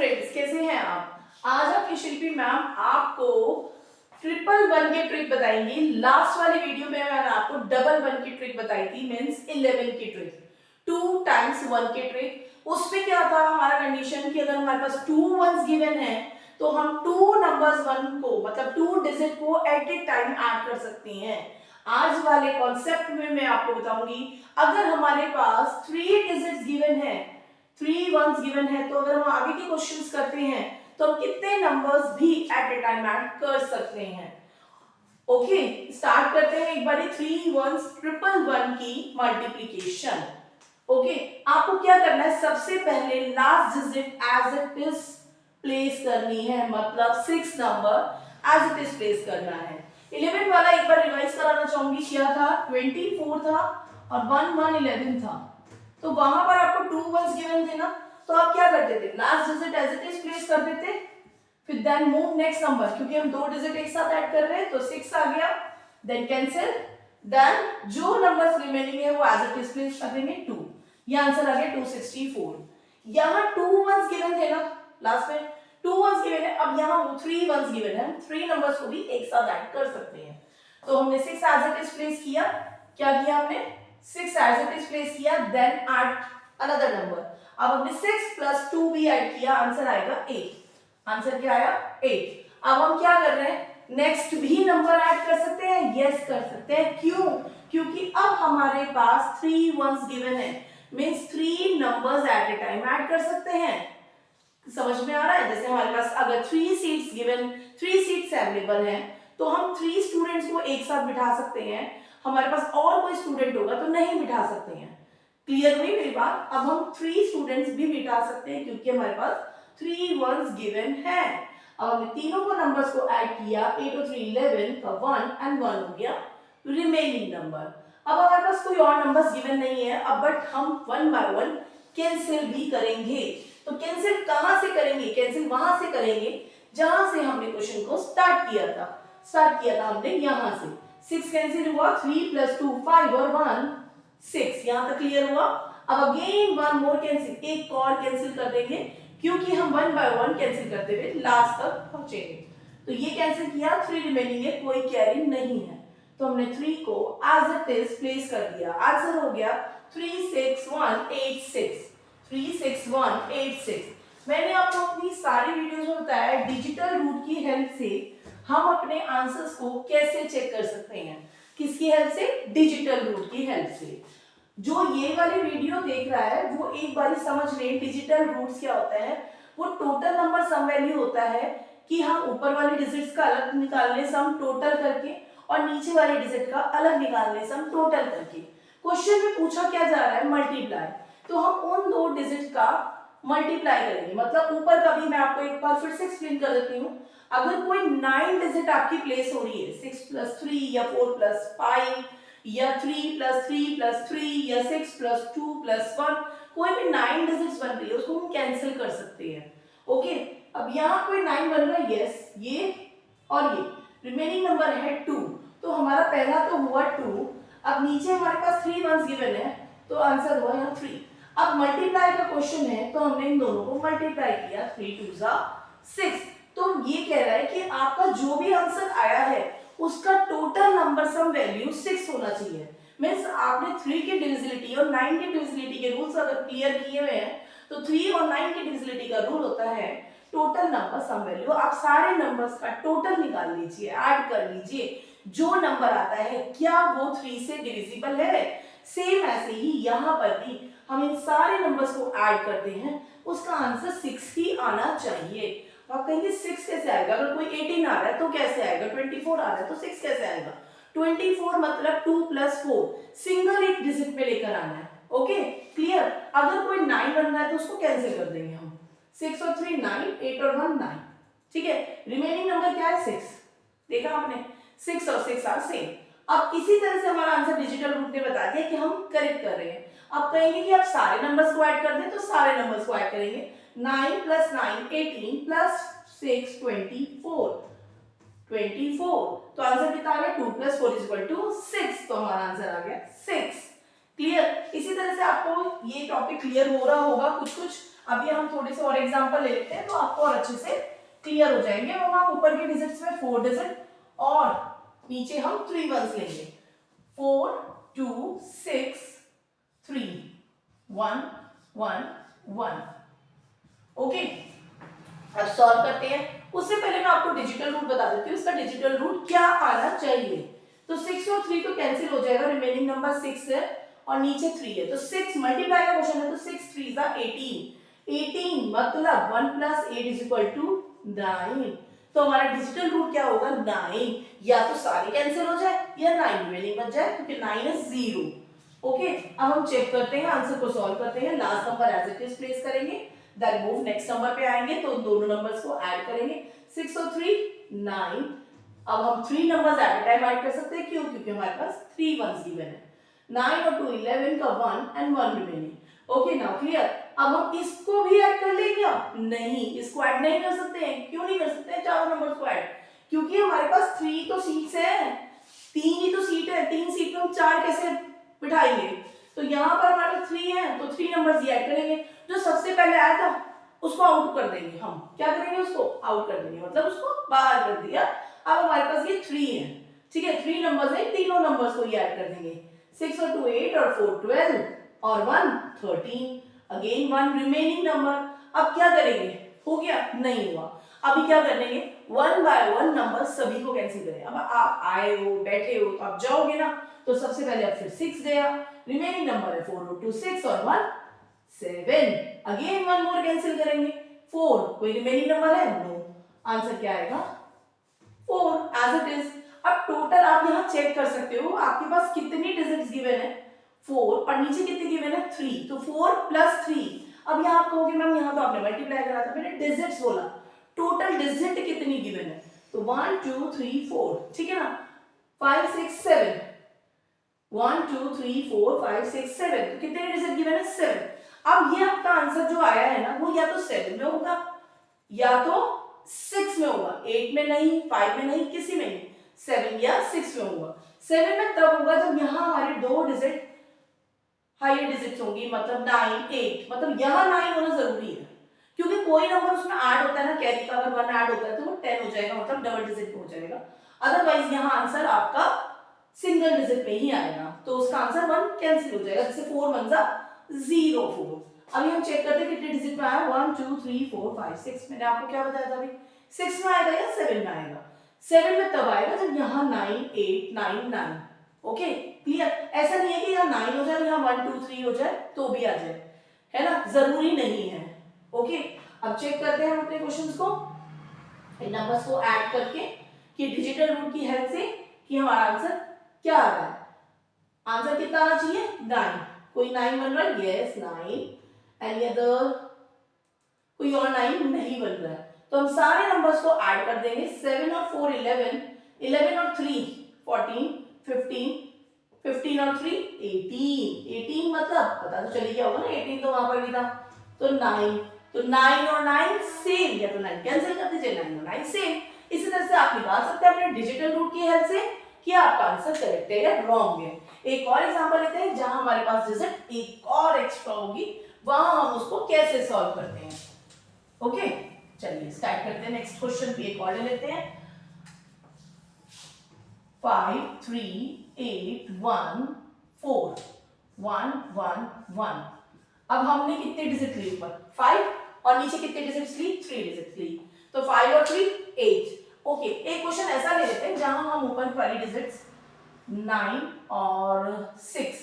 Friends, कैसे हैं आप? आज आपकी शिल्पी मैम आपको ट्रिपल वन की ट्रिक बताएंगी। लास्ट वाली वीडियो में मैंने आपको डबल वन की ट्रिक बताई थी, मींस 11 की ट्रिक, 2 टाइम्स 1 की ट्रिक। उसमें क्या था हमारा कंडीशन कि अगर हमारे पास 2 वंस गिवन है तो हम 2 नंबर्स 1 को मतलब 2 डिजिट को एट ए टाइम ऐड कर सकते हैं। आज वाले कॉन्सेप्ट में मैं आपको बताऊंगी अगर हमारे पास 3 डिजिट्स गिवन है, 3 वंस गिवन है, तो अगर हम आगे के क्वेश्चंस करते हैं तो हम कितने नंबर्स भी एट ए टाइम ऐड कर सकते हैं। ओके, स्टार्ट करते हैं एक बारी 3 वंस ट्रिपल वन की मल्टीप्लिकेशन। ओके, आपको क्या करना है, सबसे पहले last digit as it is place करनी है, मतलब 6 number as it is place करना है। 11 वाला एक बार रिवाइज कराना चाहूंगी, क्या था, 24 था और 1 1 11 था। तो वहां पर आपको 2 वंस गिवन थे ना, तो आप क्या करते थे, last digit as it is place कर देते, फिर देन मूव नेक्स्ट नंबर, क्योंकि हम 2 डिजिट एक साथ ऐड कर रहे हैं तो 6 आ गया, देन कैंसिल, देन जो नंबर्स रिमेनिंग है वो एज इट इज प्लेस कर देंगे 2। ये आंसर आ गया 264। यहां 2 वंस गिवन थे ना, लास्ट में 2 वंस गिवन है, अब यहां 3 वंस गिवन है, 3 नंबर्स को भी एक साथ ऐड कर सकते हैं। तो हमने 6 एज इट इज प्लेस किया, क्या किया हमने, 6 एज इट इज प्लेस किया, देन ऐड अनदर नंबर। अब हमने 6 प्लस 2 भी ऐड किया, आंसर आएगा 8। आंसर क्या आया, 8। अब हम क्या कर रहे हैं, नेक्स्ट भी नंबर ऐड कर सकते हैं, यस कर सकते हैं, क्यों, क्योंकि अब हमारे पास 3 वंस गिवन है, means 3 numbers at a time add कर सकते हैं। समझ में आ रहा है, जैसे हमारे पास अगर 3 सीट्स गिवन, 3 सीट्स अवेलेबल हैं तो हम 3 स्टूडेंट्स को एक साथ बिठा सकते हैं। हमारे पास और कोई स्टूडेंट होगा तो नहीं बिठा सकते हैं। क्लियर हुई मेरी बात? अब हम 3 स्टूडेंट्स भी बिठा सकते हैं क्योंकि हमारे पास 3 वंस गिवन है। अब हमने तीनों को नंबर्स को ऐड किया, 8 और 3 11 का 1 एंड 1 हो गया रिमेनिंग नंबर। अब हमारे पास कोई और नंबर्स गिवन नहीं है, अब बट हम 1 बाय 1 कैंसिल भी करेंगे। तो कैंसिल कहां से करेंगे, कैंसिल वहां से करेंगे जहां से हमने क्वेश्चन को स्टार्ट किया था। स्टार्ट किया था हमने यहां से, 6 कैंसिल हुआ, 3 प्लस 2 5 और 1 6, यहां तक क्लियर हुआ। अब अगेन 1 मोर कैंसिल, एक और कैंसिल कर देंगे क्योंकि हम 1 बाय 1 कैंसिल करते हुए लास्ट तक पहुंचेंगे। तो ये कैंसिल किया, 3 रिमेनिंग है, कोई कैरी नहीं है, तो हमने 3 को एज इट इज प्लेस कर दिया। आंसर हो गया 36186, 36186। मैंने आपको अपनी सारी वीडियोस में बताया डिजिटल रूट की हेल्प से हम अपने आंसर्स को कैसे चेक कर सकते हैं। किसकी हेल्प से, डिजिटल रूट की हेल्प से। जो ये वाली वीडियो देख रहा है वो एक बार समझ ले डिजिटल रूट्स क्या होता है। वो टोटल नंबर सम वैल्यू होता है कि हम ऊपर वाली डिजिट्स का अलग निकालने सम टोटल करके और नीचे वाले डिजिट का अलग निकालने सम टोटल करके। क्वेश्चन में पूछा क्या जा रहा है, मल्टीप्लाई, तो हम उन 2 डिजिट का मल्टीप्लाई करेंगे। मतलब ऊपर का भी मैं आपको एक बार फिर से एक्सप्लेन कर देती हूँ। अगर कोई 9 डिजिट आपकी प्लेस हो रही है, 6 प्लस 3 या 4 प्लस 5 या 3 प्लस 3 प्लस 3 या 6 प्लस 2 प्लस 1, कोई भी 9 डिजिट्स बन रही है उसको हम कैंसिल कर सकते हैं। ओके, अब यहाँ कोई 9 बन रहा है, यस, ये और ये रिमेनिंग नंबर है 2, तो हमारा पहला तो हुआ 2। अब नीचे हमारे पास 3 वंस गिवन है तो आंसर हुआ यहाँ 3। अब मल्टीप्लाई का क्वेश्चन है तो हमने इन दोनों को मल्टीप्लाई किया, 3 2 6। तो ये कह रहा है कि आपका जो भी आंसर आया है उसका टोटल नंबर सम वैल्यू 6 होना चाहिए। मींस आपने 3 की डिविजिबिलिटी और 9 की डिविजिबिलिटी के रूल्स अगर क्लियर किए हुए हैं तो 3 और 9 की डिविजिबिलिटी का रूल होता है टोटल नंबर सम वैल्यू। आप सारे नंबर्स का टोटल निकाल लीजिए, ऐड कर लीजिए, जो नंबर आता है क्या वो 3 से डिविजिबल है। सेम ऐसे ही यहाँ पर भी हम इन सारे नंबर्स को ऐड करते हैं, उसका आंसर 6 ही आना चाहिए। आप कहेंगे 6 कैसे आएगा, अगर कोई 18 आ रहा है तो कैसे आएगा, 24 आ रहा है तो 6 कैसे आएगा। 24 मतलब 2 प्लस 4, सिंगल एक डिजिट में लेकर आना है। Okay, clear. अगर कोई 9 बन रहा है तो उसको कैंसिल कर देंगे हम, 6 और 3 9, 8 और 1 9, ठीक है। रिमेनिंग नंबर क्या है, 6। देखा आपने, 6 और 6 आर सेम। अब इसी तरह से हमारा आंसर डिजिटल रूट ने बता दिया कि हम करेक्ट कर रहे हैं। अब कहेंगे कि आप सारे नंबर्स को ऐड कर दें, तो सारे नंबर्स को ऐड करेंगे, 9 प्लस 9 18 प्लस 6 24, तो आंसर कितना आ गया, 2 प्लस 4 इज इक्वल टू 6, तो हमारा आंसर आ गया 6। क्लियर। इसी तरह से आपको ये टॉपिक क्लियर हो रहा होगा कुछ कुछ। अभी हम थोड़े से और एग्जांपल ले लेते हैं तो आपको और अच्छे से क्लियर हो जाएंगे। और हम ऊपर के डिजिट्स में 4 डिजिट और नीचे हम 3 वंस लेंगे। 4 2 6 3 1 1 1। ओके, अब सॉल्व करते हैं। उससे पहले मैं आपको डिजिटल रूट बता देती हूँ, इसका डिजिटल रूट क्या आना चाहिए। तो 6 और 3 तो कैंसिल हो जाएगा, रिमेनिंग नंबर 6 है और नीचे 3 है, तो 6 मल्टीप्लाई का क्वेश्चन है तो 6 3 जा 18। 18 मतलब 1 प्लस 8 इज इक्वल टू 9। तो हमारा डिजिटल रूट क्या होगा 9। या तो सारे कैंसिल हो जाए या 9 रिमेनिंग बच जाए, क्योंकि 9 इज 0। ओके, अब हम चेक करते हैं, आंसर को सॉल्व करते हैं। Last number as it is place करेंगे, देन मूव नेक्स्ट नंबर पे आएंगे तो दोनों नंबर्स को ऐड करेंगे। 6 और 3 9। अब हम 3 numbers at a time add कर सकते हैं, क्यों? क्योंकि हमारे पास 3 वंस गिवन है। 9 और 2 11 का 1 and 1 remaining. Okay, now clear. अब हम इसको भी ऐड कर लें क्या? नहीं, इसको ऐड नहीं कर सकते हैं। क्यों नहीं कर सकते हैं चारों नंबर्स को ऐड? क्योंकि हमारे पास 3 तो सीट्स हैं, 3 ही तो सीट है, 3 सीट में हम 4 कैसे बिठाएंगे? तो यहाँ पर हमारे 3 है तो 3 नंबर्स ही ऐड करेंगे। जो सबसे पहले आया था उसको आउट कर देंगे। हम क्या करेंगे? उसको आउट कर देंगे, मतलब उसको बाहर कर दिया। अब हमारे पास ये 3 है, ठीक है, 3 नंबर्स है, तीनों नंबर्स को ही ऐड कर देंगे। 6 और 2 8 और 4 12 और 1 13। Again 1 remaining number. अब क्या करेंगे? हो गया? नहीं हुआ। अभी क्या करेंगे? 1 बाय 1 नंबर सभी को कैंसिल करें। अब आप आए हो, बैठे हो तो आप जाओगे ना, तो सबसे पहले अब फिर 6 गया, रिमेनिंग नंबर है 4 2 6 और 1 7। अगेन 1 मोर कैंसिल करेंगे। 4 कोई रिमेनिंग नंबर है? नो। आंसर क्या आएगा? 4 एज इट इज। अब टोटल आप यहाँ चेक कर सकते हो, आपके पास कितनी डिजिट्स गिवन है? 4 और नीचे कितने गिवन है? 3। तो 4 प्लस 3। अब यहाँ आप कहोगे मैम यहाँ तो आपने मल्टीप्लाई करा था, मैंने डिजिट्स बोला। टोटल डिजिट कितनी गिवन है? तो 1 2 3 4, ठीक है ना, 5 6 7। 1 2 3 4 5 6 7, तो कितने डिजिट गिवन है? 7। अब ये आपका आंसर जो आया है ना, वो या तो 7 में होगा या तो 6 में होगा। 8 में नहीं, 5 में नहीं, किसी में नहीं, 7 या 6 में होगा। 7 में तब होगा जब यहाँ हमारे दो डिजिट हायर डिजिट्स होंगी, मतलब 9 8, मतलब यहाँ 9 होना जरूरी है, क्योंकि कोई नंबर उसमें ऐड होता है ना, कैरी का अगर 1 ऐड होता है तो वो 10 हो जाएगा, मतलब डबल डिजिट हो जाएगा। अदरवाइज यहाँ आंसर आपका सिंगल डिजिट में ही आएगा, तो उसका आंसर 1 कैंसिल हो जाएगा, जैसे 4 1 जा 0 4। अभी हम चेक करते हैं कितने डिजिट में आया। 1 2 3 4 5 6। मैंने आपको क्या बताया था अभी? 6 में आएगा या 7 में आएगा? 7 में तब आएगा जब यहाँ 9 8 9 9। Okay, clear. ऐसा नहीं है कि यहाँ 9 हो जाए, यहाँ 1 2 3 हो जाए तो भी आ जाए, है ना, जरूरी नहीं है। ओके, अब चेक करते हैं हम अपने क्वेश्चंस को, इन नंबर्स को ऐड करके कि डिजिटल रूट की हेल्प से कि हमारा आंसर क्या आ रहा है। आंसर कितना आना चाहिए? 9। कोई 9 बन रहा है? यस 9। Any other? कोई और 9 नहीं बन रहा है, तो हम सारे नंबर्स को ऐड कर देंगे। 7 और 4 11, 11 और 3 14, 15, 15 और 3 18। 18 मतलब पता तो चली गया होगा ना, 18 तो वहां पर भी था, तो 9। तो 9 और 9 सेम, या तो 9 कैंसिल कर दीजिए, 9 और 9 सेम। इसी तरह से आप निकाल सकते हैं अपने डिजिटल रूट की हेल्प से कि आपका आंसर करेक्ट है या रॉन्ग है। एक और एग्जांपल लेते हैं जहां हमारे पास डिजिट एक और एक्स्ट्रा होगी, वहां हम उसको कैसे सॉल्व करते हैं। ओके, चलिए स्टार्ट करते हैं। नेक्स्ट क्वेश्चन भी एक और ले लेते हैं। 5 3 8 1 4 1 1 1। अब हमने कितने डिजिट ली? ऊपर 5 और नीचे कितने डिजिट्स ली? 3 डिजिट्स ली, तो 5 और 3 8। ओके, एक क्वेश्चन ऐसा ले लेते हैं जहां हम ऊपर वाली डिजिट्स 9 और 6,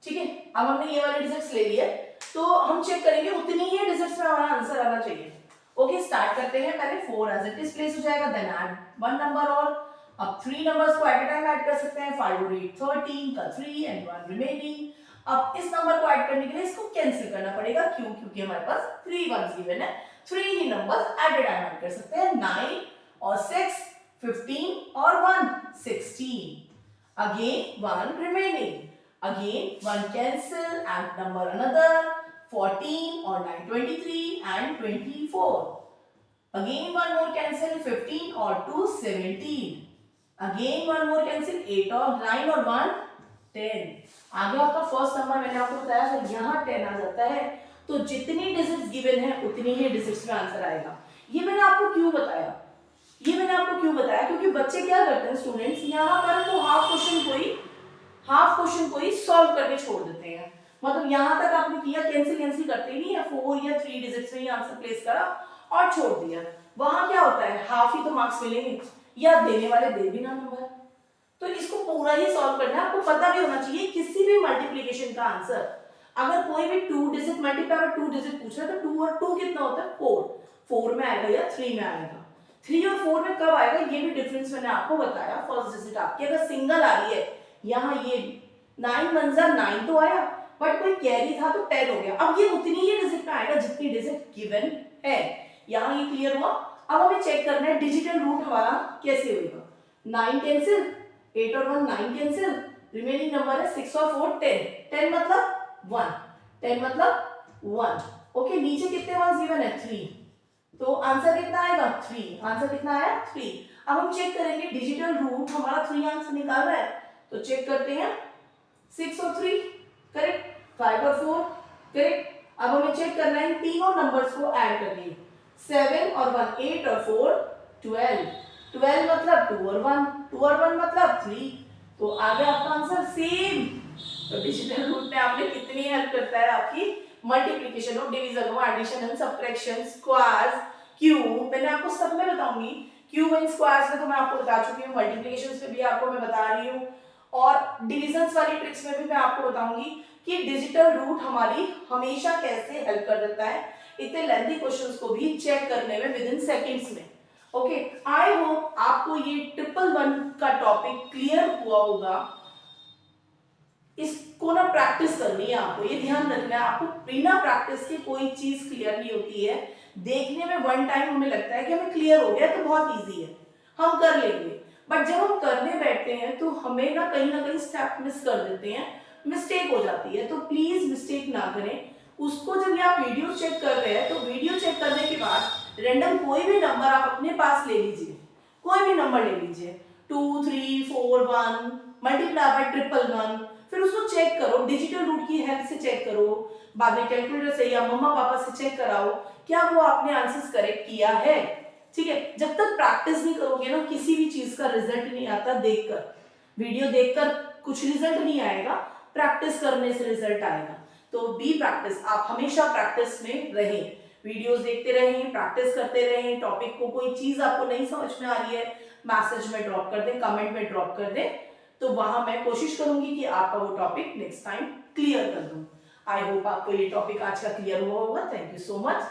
ठीक है, अब हमने ये वाले डिजिट्स ले लिए, तो हम चेक करेंगे उतनी ही डिजिट्स में हमारा आंसर आना चाहिए। ओके, स्टार्ट करते हैं। पहले 4 एज इट इज प्लेस हो जाएगा, देन ऐड 1 नंबर और अब 3 नंबर्स को एट अ टाइम ऐड कर सकते हैं। 5 और 8 13 का 3 एंड 1 रिमेनिंग। अब इस नंबर को ऐड करने के लिए इसको कैंसिल करना पड़ेगा, क्यों? क्योंकि हमारे पास 3 वंस गिवन है, 3 ही numbers at a time add कर सकते हैं। 9 और 6 15 और 1 16। Again 1 remaining. Again 1 cancel and number another 14 or 9 23 and 24. Again 1 more cancel 15 or 2 17. Again 1 more cancel 8 or 9 or 1 10. आगे आपका फर्स्ट नंबर मैंने आपको बताया अगर यहाँ 10 आ जाता है तो जितनी डिजिट्स गिवन है उतनी ही डिजिट्स में आंसर आएगा। ये मैंने आपको क्यों बताया, क्योंकि बच्चे क्या करते हैं स्टूडेंट्स, यहाँ पर तो हाफ क्वेश्चन को ही सॉल्व करके छोड़ देते हैं। मतलब यहाँ तक आपने किया, कैंसिल करते ही नहीं है, 4 या 3 डिजिट्स में ही आंसर प्लेस करा और छोड़ दिया। वहां क्या होता है, हाफ ही तो मार्क्स मिलेंगे या देने वाले दे भी ना नंबर। तो इसको पूरा ही सॉल्व करना है। आपको पता भी होना चाहिए किसी भी मल्टीप्लिकेशन का आंसर, अगर कोई भी 2 डिजिट मल्टीप्लाई अगर 2 डिजिट पूछ रहा है तो 2 और 2 कितना होता है, 4 में आएगा या 3 में आएगा। 3 और 4 में कब आएगा ये भी डिफरेंस मैंने आपको बताया। फर्स्ट डिजिट आपकी अगर सिंगल आ रही है, यहाँ ये 9 1 जा 9 तो आया, बट कोई कैरी था तो 10 हो गया। अब ये उतनी ही डिजिट में आएगा जितनी डिजिट गिवन है। यहाँ ये क्लियर हुआ। अब हमें चेक करना है डिजिटल रूट हमारा कैसे होगा। 9 कैंसिल, 8 और 1 9 कैंसिल, रिमेनिंग नंबर है 6 और 4 10, 10 मतलब 1, 10 मतलब 1। ओके, नीचे कितने वंस गिवन है, 3, तो आंसर कितना आएगा 3। आंसर कितना आया 3। अब हम चेक करेंगे डिजिटल रूट हमारा 3 आंसर निकाल रहा है, तो चेक करते हैं 6 और 3 करेक्ट, 5 और 4 करेक्ट। अब हमें चेक करना है तीनों नंबर्स को ऐड करके, 7 और 1 8 और 4 12, 12 मतलब 2 और 1, 2 और 1 मतलब 3, तो आ गया आपका आंसर सेम। तो डिजिटल रूट में आपने कितनी हेल्प करता है, आपकी मल्टीप्लिकेशन हो, डिवीजन हो, addition and subtraction, squares, cube, मैंने आपको सब में बताऊंगी। क्यूब एंड स्क्वायर्स में तो मैं आपको बता चुकी हूँ, मल्टीप्लिकेशंस में भी आपको मैं बता रही हूँ, और डिविजन्स वाली ट्रिक्स में भी मैं आपको बताऊंगी कि डिजिटल रूट हमारी हमेशा कैसे हेल्प कर देता है इतने लेंथी क्वेश्चंस को भी चेक करने में विद इन सेकंड्स में। ओके, आई होप आपको ये 111 का टॉपिक क्लियर हुआ होगा। इसको ना प्रैक्टिस करनी है आपको, ये ध्यान रखना है आपको, बिना प्रैक्टिस के कोई चीज क्लियर नहीं होती है। देखने में वन टाइम हमें लगता है कि हमें क्लियर हो गया तो बहुत इजी है, हम कर लेंगे, बट जब हम करने बैठते हैं तो हमें ना कहीं स्टेप मिस कर देते हैं, मिस्टेक हो जाती है। तो प्लीज मिस्टेक ना करें उसको। जब ये आप वीडियो चेक कर रहे हैं तो वीडियो चेक करने के बाद रैंडम कोई भी नंबर आप अपने पास ले लीजिए, कोई भी नंबर ले लीजिए, 2 3 4 1 मल्टीप्लाई बाय 111, फिर उसको चेक करो, डिजिटल रूट की हेल्प से चेक करो, बाद में कैलकुलेटर से या मम्मा पापा से चेक कराओ क्या वो आपने आंसर्स करेक्ट किया है। ठीक है, जब तक प्रैक्टिस नहीं करोगे ना किसी भी चीज का रिजल्ट नहीं आता। देखकर, वीडियो देखकर कुछ रिजल्ट नहीं आएगा, प्रैक्टिस करने से रिजल्ट आएगा। तो बी प्रैक्टिस, आप हमेशा प्रैक्टिस में रहें, वीडियोस देखते रहें, प्रैक्टिस करते रहें। टॉपिक को कोई चीज आपको नहीं समझ में आ रही है, मैसेज में ड्रॉप कर दें, कमेंट में ड्रॉप कर दें, तो वहां मैं कोशिश करूंगी कि आपका वो टॉपिक नेक्स्ट टाइम क्लियर कर दूं। आई होप आपको ये टॉपिक आज का क्लियर हुआ होगा। Thank you so much.